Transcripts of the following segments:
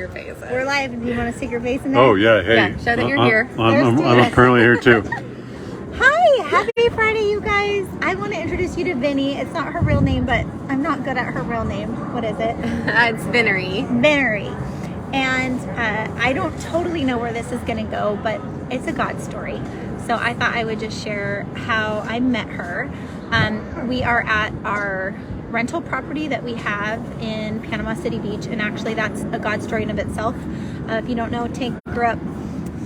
your face. We're live. Do you want to stick your face in there? Oh, yeah. Hey. Yeah, show that you're here. I'm apparently here too. Hi. Happy Friday, you guys. I want to introduce you to Vinny. It's not her real name, but I'm not good at her real name. What is it? It's Vinnery. Vinnery. And I don't totally know where this is going to go, but it's a God story. So I thought I would just share how I met her. We are at our rental property that we have in Panama City Beach, and actually that's a God story in of itself. If you don't know, Tank grew up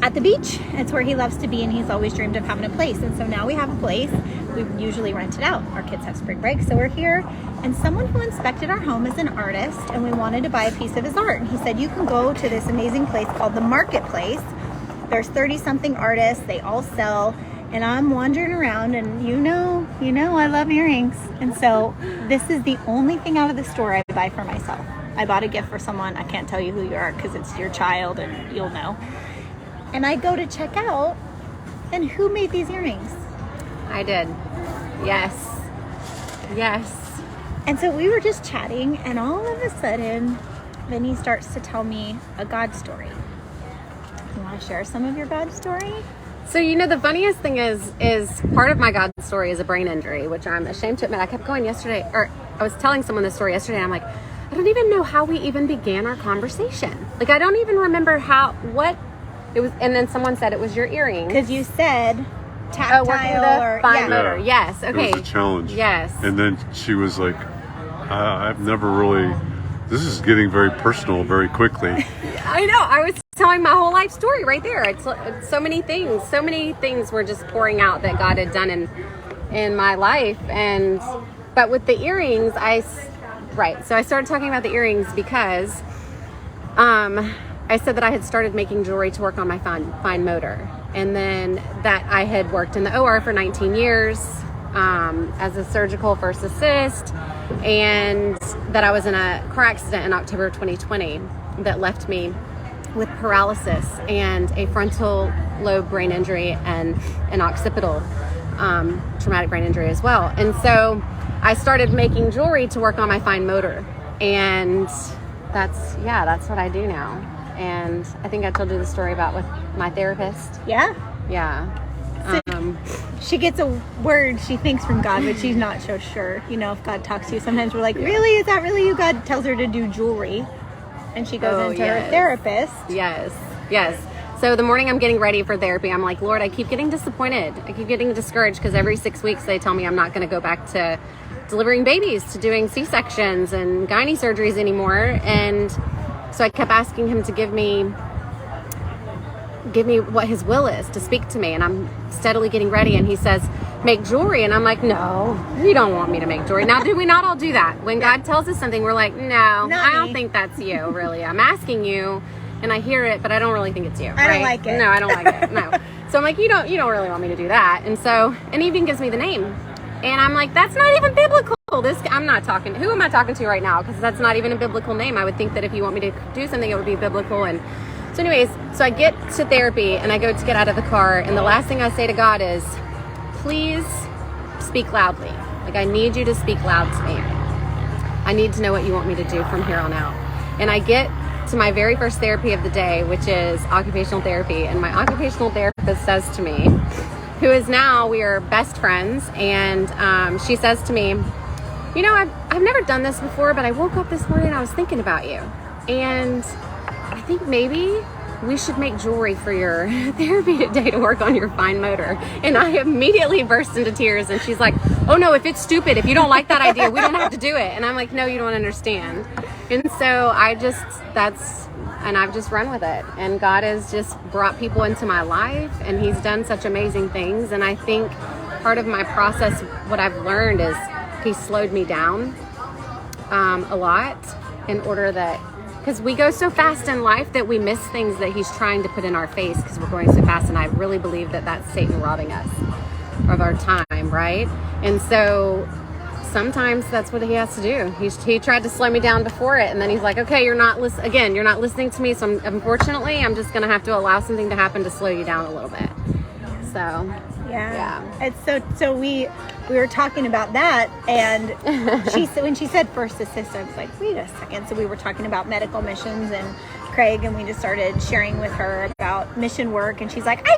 at the beach. It's where he loves to be, and he's always dreamed of having a place. And so now we have a place. We usually rent it out. Our kids have spring break, so we're here. And someone who inspected our home is an artist, and we wanted to buy a piece of his art. And he said, you can go to this amazing place called the Marketplace. There's 30-something artists. They all sell. And I'm wandering around, and you know, I love earrings. And so this is the only thing out of the store I buy for myself. I bought a gift for someone. I can't tell you who you are because it's your child and you'll know. And I go to check out, and who made these earrings? I did. Yes. And so we were just chatting, and all of a sudden, Vinny starts to tell me a God story. You want to share some of your God story? So, the funniest thing is part of my God story is a brain injury, which I'm ashamed to admit. I kept going yesterday, or I was telling someone this story yesterday, and I'm like, I don't even know how we even began our conversation. Like, I don't even remember what it was. And then someone said it was your earring. Because you said tactile or fine motor. Yeah. Yes. Okay. It was a challenge. Yes. And then she was like, I've never really, this is getting very personal very quickly. I know. I was telling my whole life story right there. It's so many things were just pouring out that God had done in my life. But with the earrings, so I started talking about the earrings because I said that I had started making jewelry to work on my fine motor, and then that I had worked in the OR for 19 years as a surgical first assist, and that I was in a car accident in October of 2020 that left me with paralysis and a frontal lobe brain injury and an occipital traumatic brain injury as well. And so I started making jewelry to work on my fine motor, and that's what I do now. And I think I told you the story about with my therapist. Yeah. Yeah. She gets a word she thinks from God, but she's not so sure. If God talks to you, sometimes we're like, really? Is that really you? God tells her to do jewelry. And she goes into her therapist. Yes. So the morning I'm getting ready for therapy, I'm like, Lord, I keep getting disappointed. I keep getting discouraged because every 6 weeks they tell me I'm not going to go back to delivering babies, to doing C-sections and gynae surgeries anymore. And so I kept asking him to give me what his will is, to speak to me. And I'm steadily getting ready, and he says, make jewelry. And I'm like, no, you don't want me to make jewelry. Now, do we not all do that? When God tells us something, we're like, no, I don't think that's you, really. I'm asking you, and I hear it, but I don't really think it's you. I don't like it. No, I don't like it. No. So I'm like, you don't really want me to do that. And he even gives me the name. And I'm like, that's not even biblical. Who am I talking to right now? Because that's not even a biblical name. I would think that if you want me to do something, it would be biblical. And so anyways, so I get to therapy, and I go to get out of the car, and the last thing I say to God is, please speak loudly. Like, I need you to speak loud to me. I need to know what you want me to do from here on out. And I get to my very first therapy of the day, which is occupational therapy. And my occupational therapist says to me, who is now, we are best friends, and she says to me, I've never done this before, but I woke up this morning and I was thinking about you. And I think maybe we should make jewelry for your therapy today to work on your fine motor. And I immediately burst into tears, and she's like, oh no, if it's stupid, if you don't like that idea, we don't have to do it. And I'm like, no, you don't understand. And so I've just run with it. And God has just brought people into my life, and he's done such amazing things. And I think part of my process, what I've learned is he slowed me down a lot in order that, because we go so fast in life that we miss things that he's trying to put in our face because we're going so fast. And I really believe that that's Satan robbing us of our time, right? And so sometimes that's what he has to do. He tried to slow me down before it, and then he's like, okay, you're not listening to me, so unfortunately I'm just going to have to allow something to happen to slow you down a little bit. So Yeah. It's so we were talking about that, and when she said First Assist, I was like, wait a second. So we were talking about medical missions and Craig, and we just started sharing with her about mission work, and she's like, I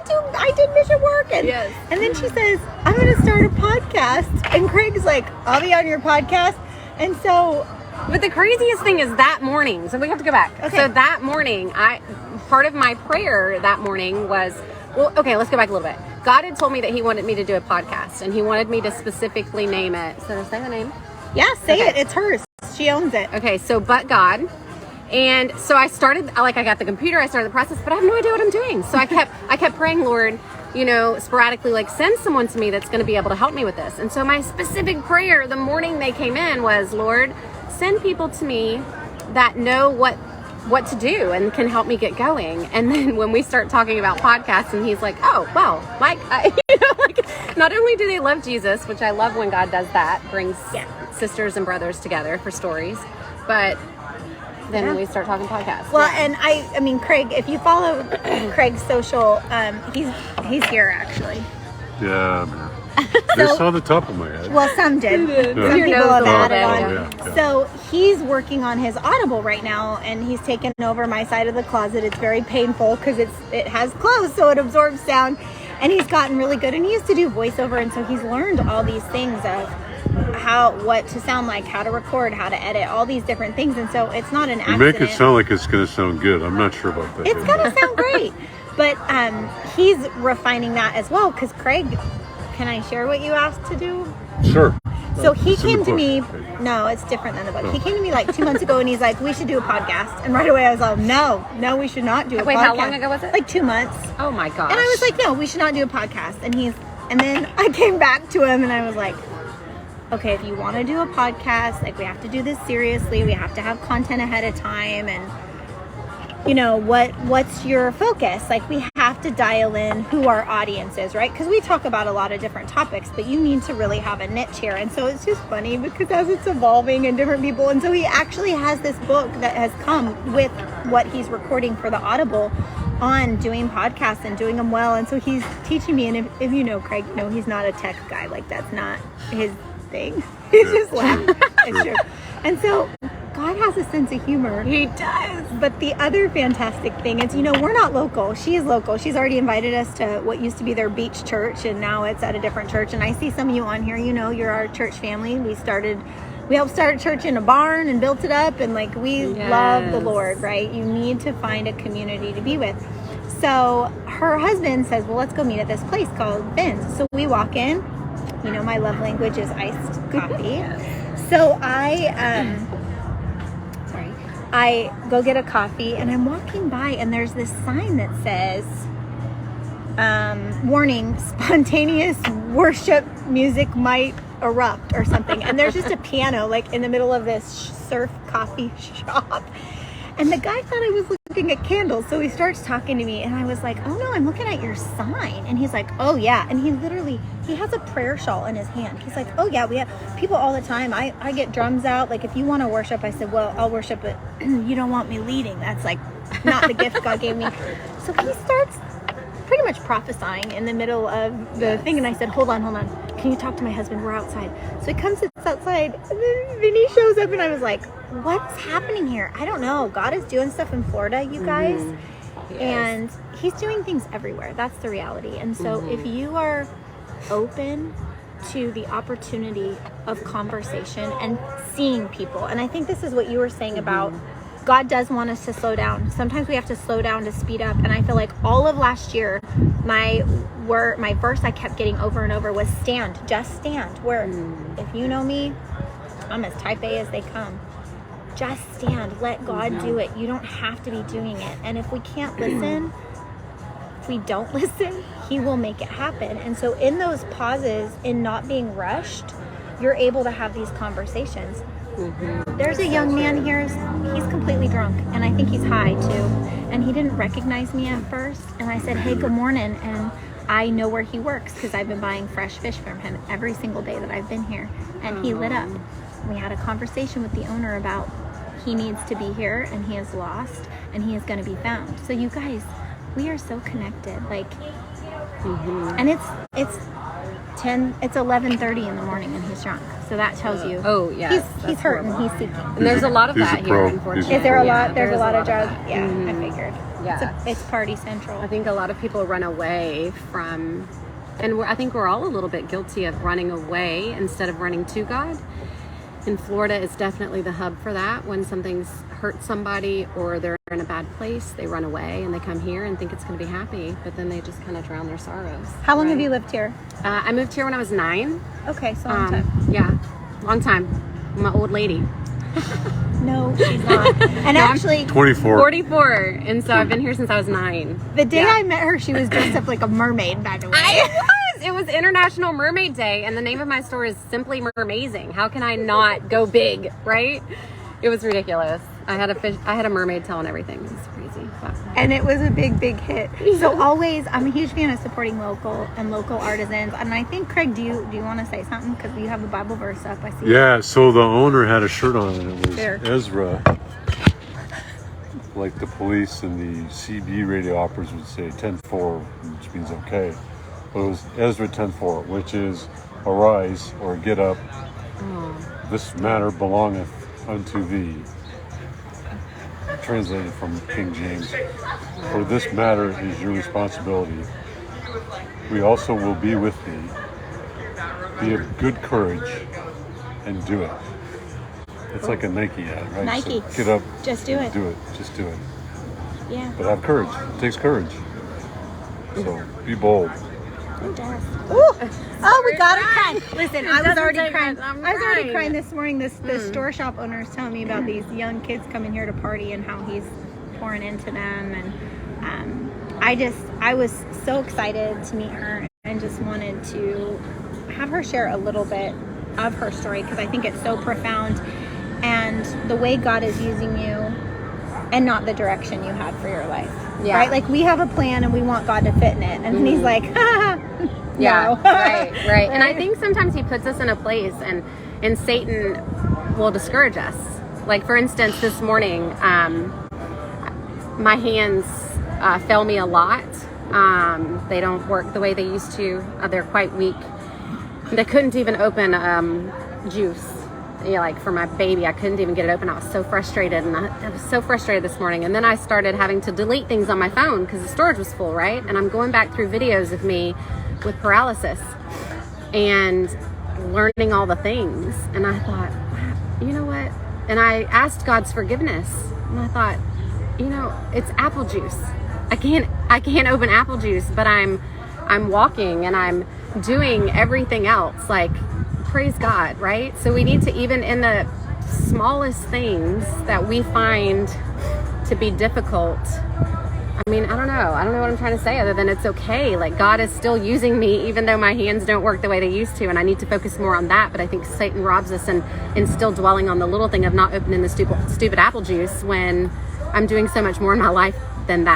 did mission work, and and then she says, I'm going to start a podcast, and Craig's like, I'll be on your podcast, and so. But the craziest thing is that morning. So we have to go back. Okay. So that morning, part of my prayer that morning was, well, okay, let's go back a little bit. God had told me that he wanted me to do a podcast, and he wanted me to specifically name it. So did I say the name? Yeah, say it. It's hers. She owns it. Okay, so But God. And so I started, I got the computer, I started the process, but I have no idea what I'm doing. So I kept praying, Lord, sporadically, send someone to me that's going to be able to help me with this. And so my specific prayer the morning they came in was, Lord, send people to me that know what to do and can help me get going. And then when we start talking about podcasts, and he's like, oh, well, not only do they love Jesus, which I love when God does that, brings sisters and brothers together for stories, but then we start talking podcasts. Well, and I mean, Craig, if you follow Craig's social, he's here actually. Yeah, man. Just on the top of my head. Well, some did. Some Your people nose have a added little on. bit, yeah. So he's working on his Audible right now, and he's taken over my side of the closet. It's very painful because it has closed, so it absorbs sound. And he's gotten really good. And he used to do voiceover, and so he's learned all these things of what to sound like, how to record, how to edit, all these different things. And so it's not an You accident. make it sound like it's going to sound good. I'm not sure about that. It's gonna sound great, but he's refining that as well. Because Craig, can I share what you asked to do? Sure. So he It's in the came to book. me. Okay. No, it's different than the book. He came to me 2 months ago, and he's like, "We should do a podcast." And right away, I was like, "No, we should not do a podcast." Wait, how long ago was it? 2 months. Oh my gosh. And I was like, "No, we should not do a podcast." And then I came back to him, and I was like, "Okay, if you want to do a podcast, we have to do this seriously. We have to have content ahead of time, and what's your focus? We have to dial in who our audience is, right? Because we talk about a lot of different topics, but you need to really have a niche here." And so it's just funny because as it's evolving and different people, and so he actually has this book that has come with what he's recording for the Audible on doing podcasts and doing them well. And so he's teaching me, and if you know Craig, he's not a tech guy. That's not his thing. He's just laughing. It's true. And so God has a sense of humor. He does. But the other fantastic thing is, we're not local. She is local. She's already invited us to what used to be their beach church, and now it's at a different church. And I see some of you on here, you're our church family. We helped start a church in a barn and built it up, and we love the Lord, right? You need to find a community to be with. So her husband says, well, let's go meet at this place called Ben's. So we walk in. My love language is iced coffee. So I go get a coffee, and I'm walking by, and there's this sign that says, warning, spontaneous worship music might erupt or something. And there's just a piano in the middle of this surf coffee shop. And the guy thought I was looking at candles. So he starts talking to me, and I was like, oh no, I'm looking at your sign. And he's like, oh yeah. And he has a prayer shawl in his hand. He's like, oh yeah, we have people all the time. I get drums out. If you want to worship, I said, well, I'll worship, but you don't want me leading. That's not the gift God gave me. So he starts pretty much prophesying in the middle of the thing. And I said, hold on. Can you talk to my husband? We're outside. So he comes, sits outside, and then he shows up, and I was like, what's happening here? I don't know. God is doing stuff in Florida, you guys. And he's doing things everywhere. That's the reality. And so if you are open to the opportunity of conversation and seeing people, and I think this is what you were saying about God does want us to slow down. Sometimes we have to slow down to speed up. And I feel like all of last year, my verse I kept getting over and over was stand, just stand. Where if you know me, I'm as type A as they come. Just stand, let God do it. You don't have to be doing it. And if we can't listen, if we don't listen, he will make it happen. And so in those pauses, in not being rushed, you're able to have these conversations. There's a young man here, he's completely drunk, and I think he's high too. And he didn't recognize me at first. And I said, hey, good morning. And I know where he works because I've been buying fresh fish from him every single day that I've been here. And he lit up. We had a conversation with the owner about he needs to be here, and he is lost, and he is going to be found. So you guys, we are so connected. And it's 11:30 in the morning and he's drunk. So that tells you. Oh, yes, He's that's hurting. horrible. He's seeking. And there's a lot of He's a that here, pro. unfortunately. Is there a Yeah, lot? There's a lot of drugs. that. Yeah, Mhm. I figured. Yeah. It's party central. I think a lot of people run away from, and I think we're all a little bit guilty of running away instead of running to God. And Florida is definitely the hub for that. When something's hurt somebody or they're in a bad place, they run away and they come here and think it's going to be happy, but then they just kind of drown their sorrows. How long have right? you lived here? I moved here when I was 9. Okay, so long time. Yeah, long time. I'm an old lady. No, she's not. And actually, 24. 44, and so I've been here since I was 9. the day Yeah. I met her, she was dressed up like a mermaid, by the way. It was International Mermaid Day, and the name of my store is Simply Mermazing. How can I not go big, right? It was ridiculous. I had a mermaid tail and everything. It was crazy. But And it was a big hit. So always, I'm a huge fan of supporting local artisans. And I think, Craig, do you want to say something? Because you have a Bible verse up, I see. Yeah, so the owner had a shirt on and it was There. Ezra. Like the police and the CB radio operators would say 10-4, which means okay. But it was Ezra 10-4, which is arise or get up. This matter belongeth unto thee. Translated from King James. For this matter is your responsibility. We also will be with thee. Be of good courage and do it. It's like a Nike ad, right? Nike. So get up. Just do it. Do it. Just do it. Yeah. But have courage. It takes courage. So be bold. It does. Ooh. Oh, we got it crying. Listen, I was doesn't already take crying. much. I'm I was already crying. crying this morning. The store shop owner is telling me about these young kids coming here to party and how he's pouring into them. And I was so excited to meet her and just wanted to have her share a little bit of her story because I think it's so profound and the way God is using you and not the direction you had for your life. Yeah. Right? Like we have a plan and we want God to fit in it. And he's like, yeah, no. right. And I think sometimes he puts us in a place, and Satan will discourage us. Like for instance, this morning, my hands fail me a lot. They don't work the way they used to. They're quite weak. And I couldn't even open juice. Like for my baby, I couldn't even get it open. I was so frustrated, and I was so frustrated this morning. And then I started having to delete things on my phone because the storage was full, right? And I'm going back through videos of me with paralysis and learning all the things. And I thought, wow, you know what? And I asked God's forgiveness, and I thought, it's apple juice. I can't open apple juice, but I'm walking and I'm doing everything else. Like, praise God, right? So we need to, even in the smallest things that we find to be difficult, I mean, I don't know what I'm trying to say other than it's okay. Like God is still using me even though my hands don't work the way they used to, and I need to focus more on that. But I think Satan robs us and still dwelling on the little thing of not opening the stupid apple juice when I'm doing so much more in my life than the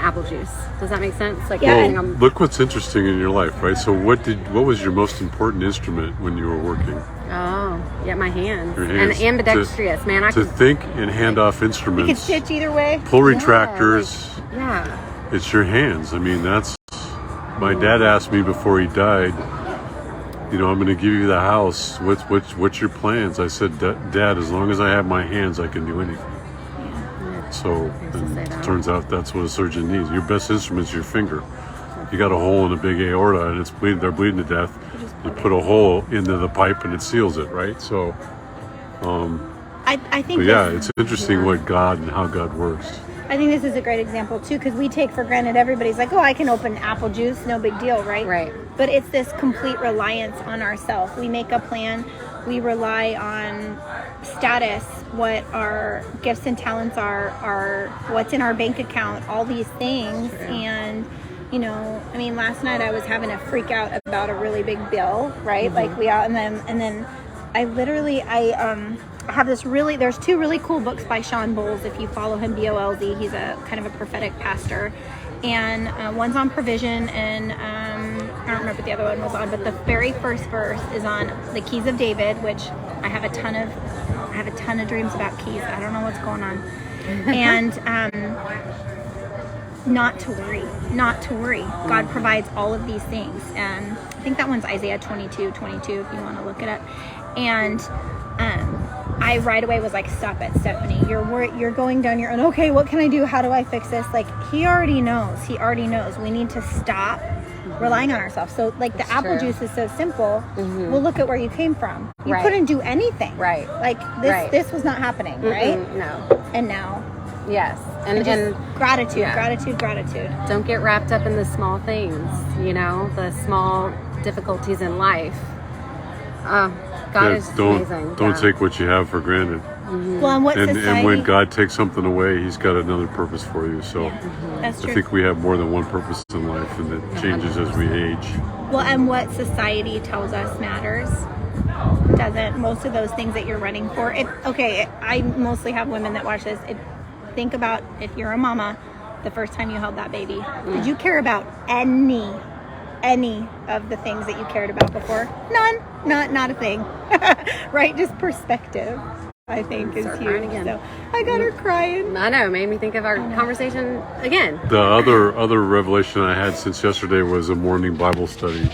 apple juice. Does that make sense? Like, Yeah. everything Well, I'm- look what's interesting in your life, right? So what was your most important instrument when you were working? oh, yeah, my hands. Your hands. And ambidextrous, man. I To could, think and hand off You can instruments, stitch either way. pull retractors. yeah. It's your hands. I mean, that's. My dad asked me before he died, I'm going to give you the house. What's your plans? I said, Dad, as long as I have my hands, I can do anything. So used to say and that. it turns out that's what a surgeon needs. Your best instrument is your finger. You got a hole in a big aorta and it's bleeding. They're bleeding to death. You put a hole into the pipe and it seals it, right? So, I think but yeah, this, it's interesting what God and how God works. I think this is a great example too because we take for granted everybody's like, oh, I can open apple juice, no big deal, right? Right. But it's this complete reliance on ourselves. We make a plan. We rely on status, what our gifts and talents are what's in our bank account, all these things. And, last night I was having a freak out about a really big bill, right? Mm-hmm. Like and then I literally, have there's 2 really cool books by Sean Bowles. If you follow him, BOLZ, he's a kind of a prophetic pastor. And one's on provision, and I don't remember what the other one was on, but the very first verse is on the keys of David, which I have a ton of dreams about keys. I don't know what's going on. And not to worry, not to worry. God provides all of these things. And I think that one's Isaiah 22:22 if you want to look it up. And I right away was like, stop it, Stephanie. You're going down your own. Okay, what can I do? How do I fix this? Like, he already knows. He already knows. We need to stop relying on ourselves. So like the apple juice is so simple. Well, look at where you came from. You couldn't do anything. Right. Like this was not happening, right? No. And now. Yes. And just gratitude, yeah. gratitude. Don't get wrapped up in the small things, the small difficulties in life. God is amazing. Don't take what you have for granted. Well, And when God takes something away, He's got another purpose for you. So that's true. I think we have more than one purpose in life, and it changes as we age. Well, and what society tells us matters doesn't. Most of those things that you're running for. I mostly have women that watch this. Think about if you're a mama, the first time you held that baby. Did you care about any of the things that you cared about before? None. Not a thing. Right? Just perspective, I think, is huge. So I got her crying. I know, made me think of our conversation again. The other revelation I had since yesterday was a morning Bible study,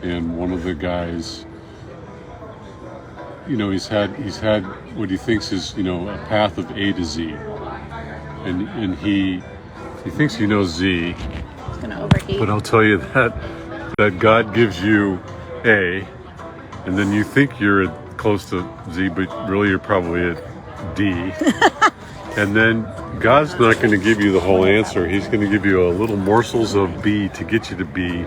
and one of the guys, he's had what he thinks is a path of A to Z, and he thinks he knows Z. It's gonna overheat. But I'll tell you that God gives you A, and then you think you're close to Z, but really you're probably at D. And then God's not going to give you the whole answer. He's going to give you a little morsels of B to get you to B.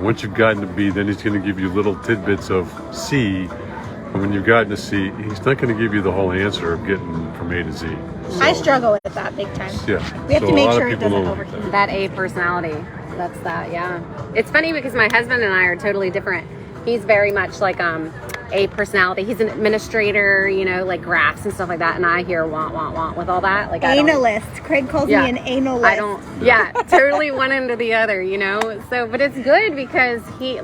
Once you've gotten to B, then He's going to give you little tidbits of C. And when you've gotten to C, He's not going to give you the whole answer of getting from A to Z. So, I struggle with that big time. Yeah. We have So to a make lot of sure it people doesn't don't- overheat. That A personality. That's that, yeah. It's funny because my husband and I are totally different. He's very much like A personality. He's an administrator, like graphs and stuff like that. And I hear want with all that. Like Analyst. Craig calls me an analyst. I don't, totally one end or the other, So, but it's good because he,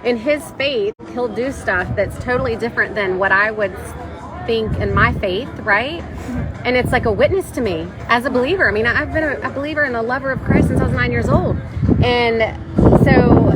in his faith, he'll do stuff that's totally different than what I would think in my faith, right? And it's like a witness to me as a believer. I mean, I've been a believer and a lover of Christ since I was 9 years old. And so,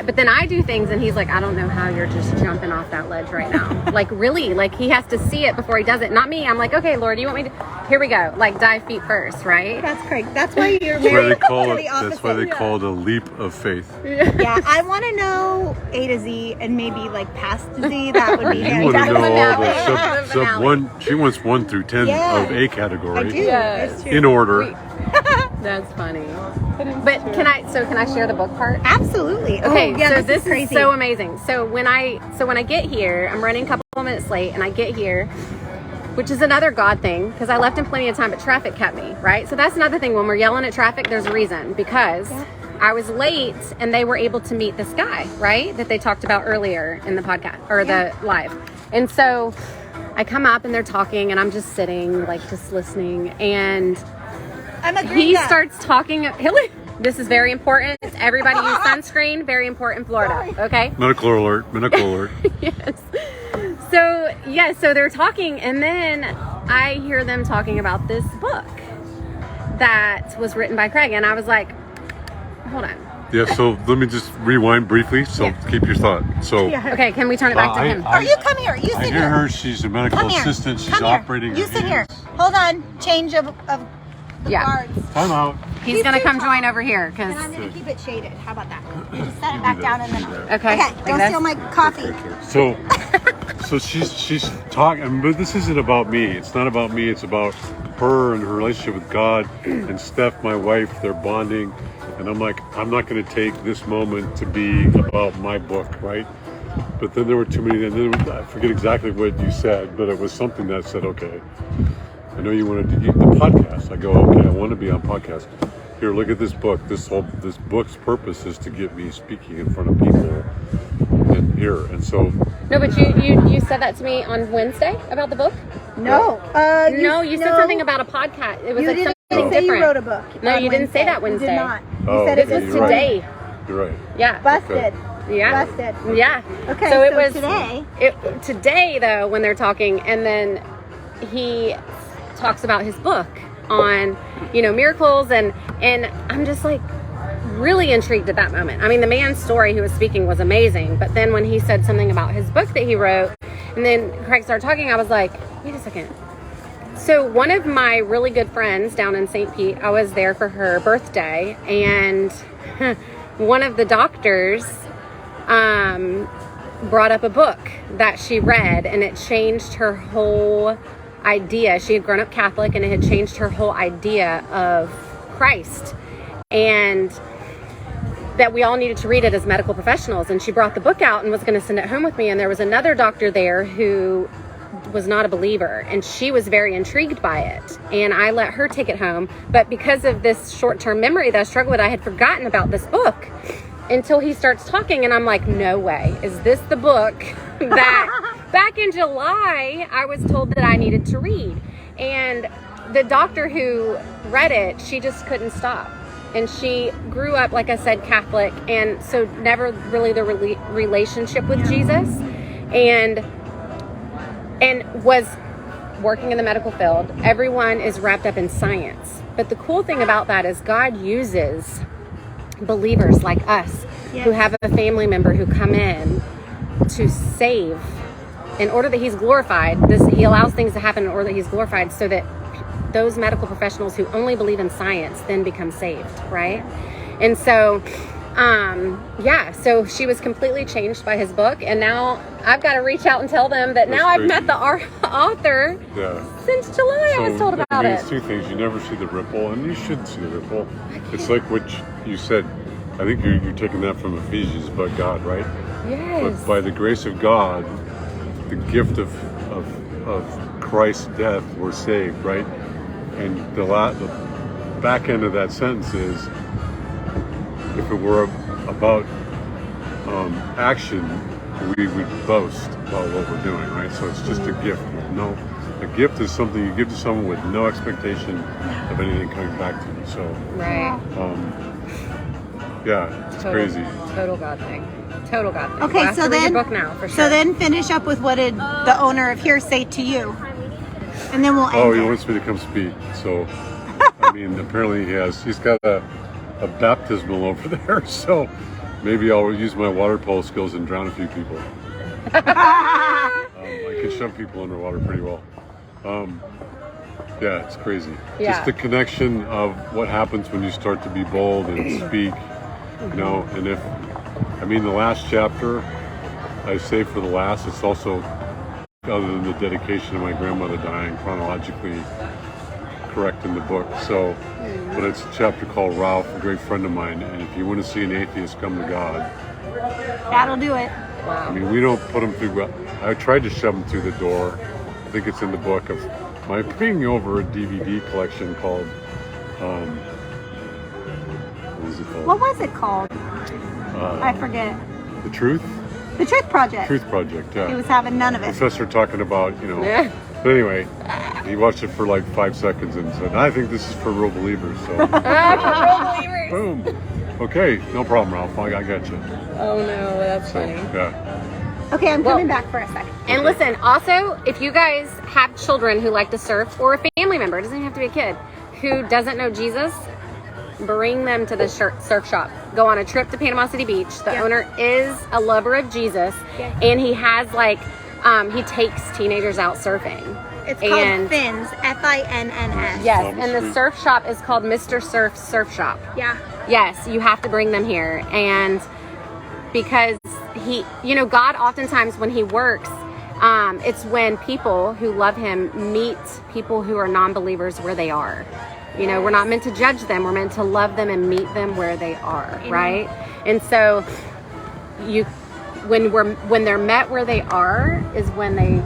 but then I do things and he's like, I don't know how you're just jumping off that ledge right now. Like, really? Like, he has to see it before he does it. Not me. I'm like, okay, Lord, you want me to? Here we go. Like, dive feet first, right? That's Craig. That's why you're That's why very they call to it. the opposite. That's why they call it a leap of faith. Yeah, I want to know A to Z and maybe like past to Z. That would be You want to know all the Finale. sub 1. She wants 1 through 10 Yeah. of A category. I do. Yes. That's true. In order. That's funny. But can I share the book part? Absolutely. Okay, Oh, yeah, so this this is is so amazing. So when I get here, I'm running a couple of minutes late, and I get here, which is another God thing, because I left in plenty of time, but traffic kept me, right? So that's another thing. When we're yelling at traffic, there's a reason, because I was late, and they were able to meet this guy, right, that they talked about earlier in the podcast, or the live. And so I come up, and they're talking, and I'm just sitting, just listening, and he starts talking. This is very important. Everybody use sunscreen. Very important in Florida. Okay. Medical alert. Yes. So they're talking, and then I hear them talking about this book that was written by Craig, and I was like, hold on. Yeah, so let me just rewind briefly. So keep your thought. So Okay, can we turn it back to him? Oh, you come here. You sit I here. hear her. She's a medical Come here. assistant. She's Come here. operating. You her sit here. hands. Hold on. Change of the Yeah. guards. Time out. He's gonna come join over here because. And I'm going to keep it shaded. How about that? You just set it back down and then. Okay. Okay. Don't steal my coffee. So she's talking, but this isn't about me. It's not about me. It's about her and her relationship with God and Steph, my wife. They're bonding, and I'm like, I'm not going to take this moment to be about my book, right? But then there were too many. And then I forget exactly what you said, but it was something that said, okay, I know you wanted to do the podcast. I go, okay, I want to be on podcast. Here, look at this book. This book's purpose is to get me speaking in front of people and here. And so No, but you said that to me on Wednesday about the book. No. No, you said something about a podcast. It was You like didn't something say different. you wrote a book. No, on you didn't say that You Wednesday. did not. Oh, You said okay, it was This you're right. today. You're right. Yeah. Busted. Yeah. Busted. Yeah. Okay, So it so was today. Today though, when they're talking, and then he talks about his book, on, miracles, and I'm just like really intrigued at that moment. I mean, the man's story who was speaking was amazing, but then when he said something about his book that he wrote, and then Craig started talking, I was like, wait a second. So one of my really good friends down in St. Pete, I was there for her birthday, and one of the doctors brought up a book that she read, and it changed her whole idea. She had grown up Catholic, and it had changed her whole idea of Christ, and that we all needed to read it as medical professionals. And she brought the book out and was going to send it home with me, and there was another doctor there who was not a believer, and she was very intrigued by it, and I let her take it home. But because of this short-term memory that I struggle with, I had forgotten about this book until he starts talking, and I'm like, no way, is this the book that back in July I was told that I needed to read? And the doctor who read it, she just couldn't stop. And she grew up, like I said, Catholic, and so never really the relationship with Jesus, and was working in the medical field. Everyone is wrapped up in science. But the cool thing about that is God uses believers like us who have a family member who come in to save in order that he's glorified. He allows things to happen in order that he's glorified, so that those medical professionals who only believe in science then become saved, right? And so so she was completely changed by his book, and now I've got to reach out and tell them that now I've met the author since July. I was told about it. It's two things. You never see the ripple, and you should see the ripple. It's like what you said. I think you're taking that from Ephesians, but God, right? Yes. But by the grace of God, the gift of Christ's death, we're saved, right? And the back end of that sentence is, if it were about action, we would boast about what we're doing, right? So it's just a gift. A gift is something you give to someone with no expectation of anything coming back to you. So, right. It's crazy. Total God thing. Okay, we'll so then your book now, for sure. So then finish up with what did the owner of Here say to you, and then we'll end. Oh, he wants me to come speak. So, I mean, apparently he's got a baptismal over there. So maybe I'll use my water polo skills and drown a few people. I can shove people underwater pretty well. It's crazy. Yeah. Just the connection of what happens when you start to be bold and speak, and the last chapter, I say for the last, it's also, other than the dedication of my grandmother dying, chronologically correct in the book. So, but it's a chapter called Ralph, a great friend of mine, and if you want to see an atheist come to God, that'll do it. Wow. I mean, we don't put them through. I tried to shove them through the door. I think it's in the book of my bringing over a DVD collection called, what was it called? What was it called? I forget. The Truth? The Truth Project. Truth Project, yeah. He was having none of it. Professor talking about, But anyway, he watched it for like 5 seconds and said, I think this is for real believers. So, For real believers. boom. Okay, no problem, Ralph. I got you. Oh no, that's funny. Yeah. Okay, I'm coming back for a second. And listen, also, if you guys have children who like to surf, or a family member, it doesn't even have to be a kid, who doesn't know Jesus, bring them to the surf shop. Go on a trip to Panama City Beach. The owner is a lover of Jesus, and he has he takes teenagers out surfing. It's called Fins, Finns. Yes, and the surf shop is called Mr. Surf Surf Shop. Yeah. Yes, you have to bring them here. And because God oftentimes when he works, it's when people who love him meet people who are non-believers where they are. We're not meant to judge them. We're meant to love them and meet them where they are, Amen. Right? And so when they're met where they are is when they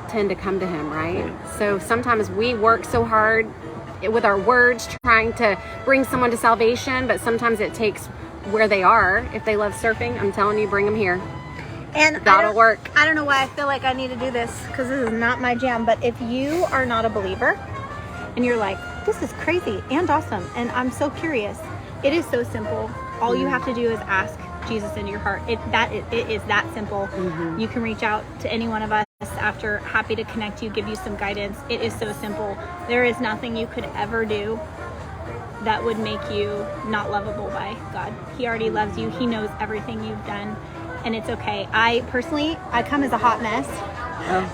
tend to come to him, right? So sometimes we work so hard with our words trying to bring someone to salvation, but sometimes it takes where they are. If they love surfing, I'm telling you, bring them here. And that'll work. I don't know why I feel like I need to do this, because this is not my jam, but if you are not a believer and you're like, this is crazy and awesome, and I'm so curious, it is so simple. All you have to do is ask Jesus into your heart. It is that simple. You can reach out to any one of us. after happy to connect you, give you some guidance. It is so simple. There is nothing you could ever do that would make you not lovable by God. He already loves you. He knows everything you've done, and it's okay. I come as a hot mess,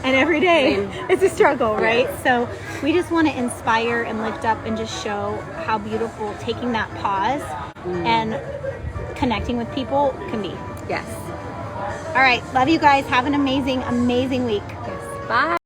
and every day it's a struggle, right? So we just want to inspire and lift up and just show how beautiful taking that pause and connecting with people can be. Yes. All right, love you guys. Have an amazing, amazing week. Bye.